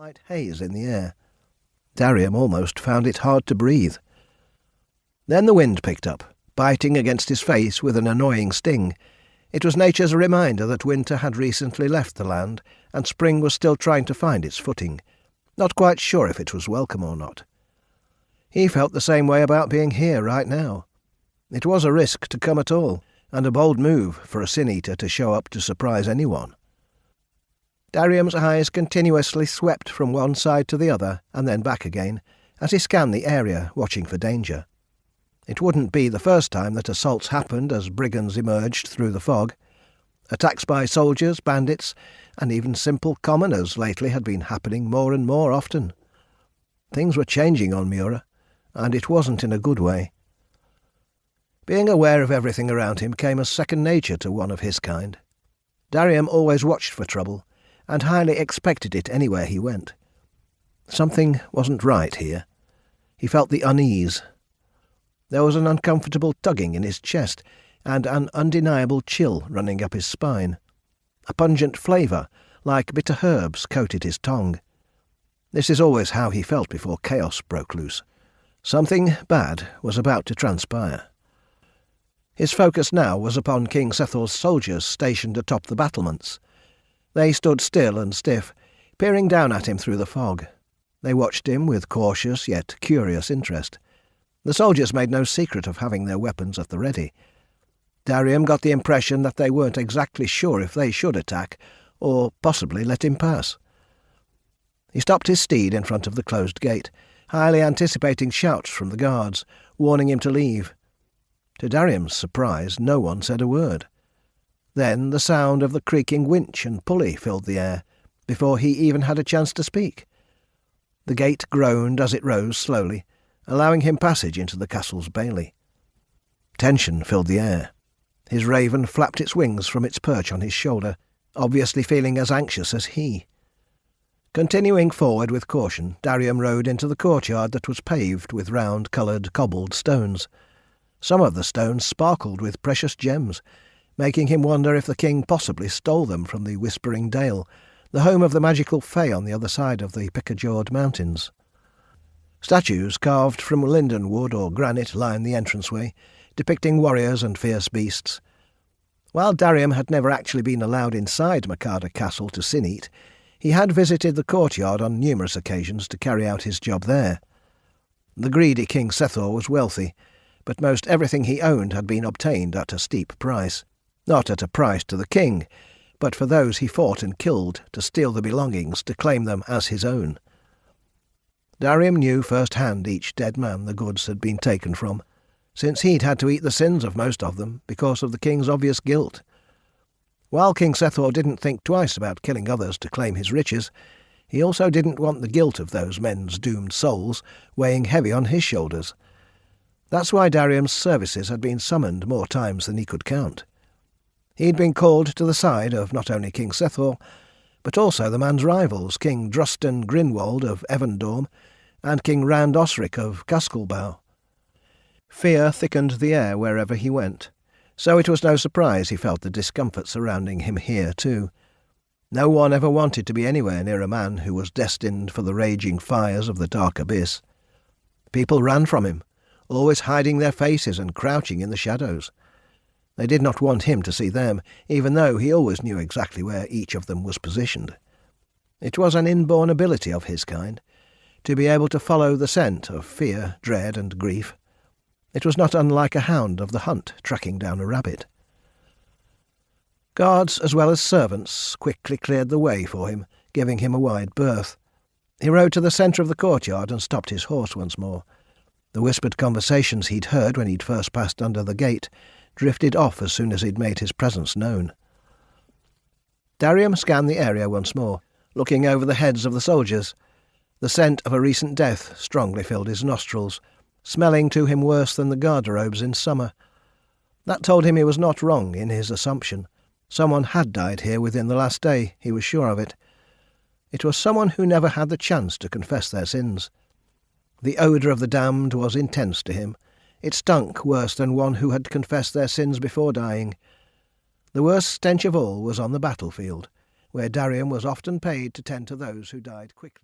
slight haze in the air. Darium almost found it hard to breathe. Then the wind picked up, biting against his face with an annoying sting. It was nature's reminder that winter had recently left the land, and spring was still trying to find its footing, not quite sure if it was welcome or not. He felt the same way about being here right now. It was a risk to come at all, and a bold move for a sin-eater to show up to surprise anyone. Darium's eyes continuously swept from one side to the other and then back again, as he scanned the area, watching for danger. It wouldn't be the first time that assaults happened as brigands emerged through the fog. Attacks by soldiers, bandits, and even simple commoners lately had been happening more and more often. Things were changing on Mura, and it wasn't in a good way. Being aware of everything around him came as second nature to one of his kind. Darium always watched for trouble, and highly expected it anywhere he went. Something wasn't right here. He felt the unease. There was an uncomfortable tugging in his chest, and an undeniable chill running up his spine. A pungent flavour, like bitter herbs, coated his tongue. This is always how he felt before chaos broke loose. Something bad was about to transpire. His focus now was upon King Sethal's soldiers stationed atop the battlements. They stood still and stiff, peering down at him through the fog. They watched him with cautious yet curious interest. The soldiers made no secret of having their weapons at the ready. Darium got the impression that they weren't exactly sure if they should attack, or possibly let him pass. He stopped his steed in front of the closed gate, highly anticipating shouts from the guards, warning him to leave. To Darium's surprise, no one said a word. Then the sound of the creaking winch and pulley filled the air, before he even had a chance to speak. The gate groaned as it rose slowly, allowing him passage into the castle's bailey. Tension filled the air. His raven flapped its wings from its perch on his shoulder, obviously feeling as anxious as he. Continuing forward with caution, Darium rode into the courtyard that was paved with round-coloured cobbled stones. Some of the stones sparkled with precious gems, making him wonder if the king possibly stole them from the Whispering Dale, the home of the magical fae on the other side of the Picajord Mountains. Statues carved from linden wood or granite lined the entranceway, depicting warriors and fierce beasts. While Darium had never actually been allowed inside Makada Castle to sin-eat, he had visited the courtyard on numerous occasions to carry out his job there. The greedy King Sethor was wealthy, but most everything he owned had been obtained at a steep price. Not at a price to the king, but for those he fought and killed to steal the belongings to claim them as his own. Darium knew first-hand each dead man the goods had been taken from, since he'd had to eat the sins of most of them because of the king's obvious guilt. While King Sethor didn't think twice about killing others to claim his riches, he also didn't want the guilt of those men's doomed souls weighing heavy on his shoulders. That's why Darium's services had been summoned more times than he could count. He'd been called to the side of not only King Sethor, but also the man's rivals, King Drustan Grinwald of Evandorm and King Rand Osric of Caskelbow. Fear thickened the air wherever he went, so it was no surprise he felt the discomfort surrounding him here too. No one ever wanted to be anywhere near a man who was destined for the raging fires of the dark abyss. People ran from him, always hiding their faces and crouching in the shadows. They did not want him to see them, even though he always knew exactly where each of them was positioned. It was an inborn ability of his kind, to be able to follow the scent of fear, dread, and grief. It was not unlike a hound of the hunt tracking down a rabbit. Guards as well as servants quickly cleared the way for him, giving him a wide berth. He rode to the centre of the courtyard and stopped his horse once more. The whispered conversations he'd heard when he'd first passed under the gate drifted off as soon as he'd made his presence known. Darium scanned the area once more, looking over the heads of the soldiers. The scent of a recent death strongly filled his nostrils, smelling to him worse than the garderobes in summer. That told him he was not wrong in his assumption. Someone had died here within the last day, he was sure of it. It was someone who never had the chance to confess their sins. The odour of the damned was intense to him. It stunk worse than one who had confessed their sins before dying. The worst stench of all was on the battlefield, where Darium was often paid to tend to those who died quickly.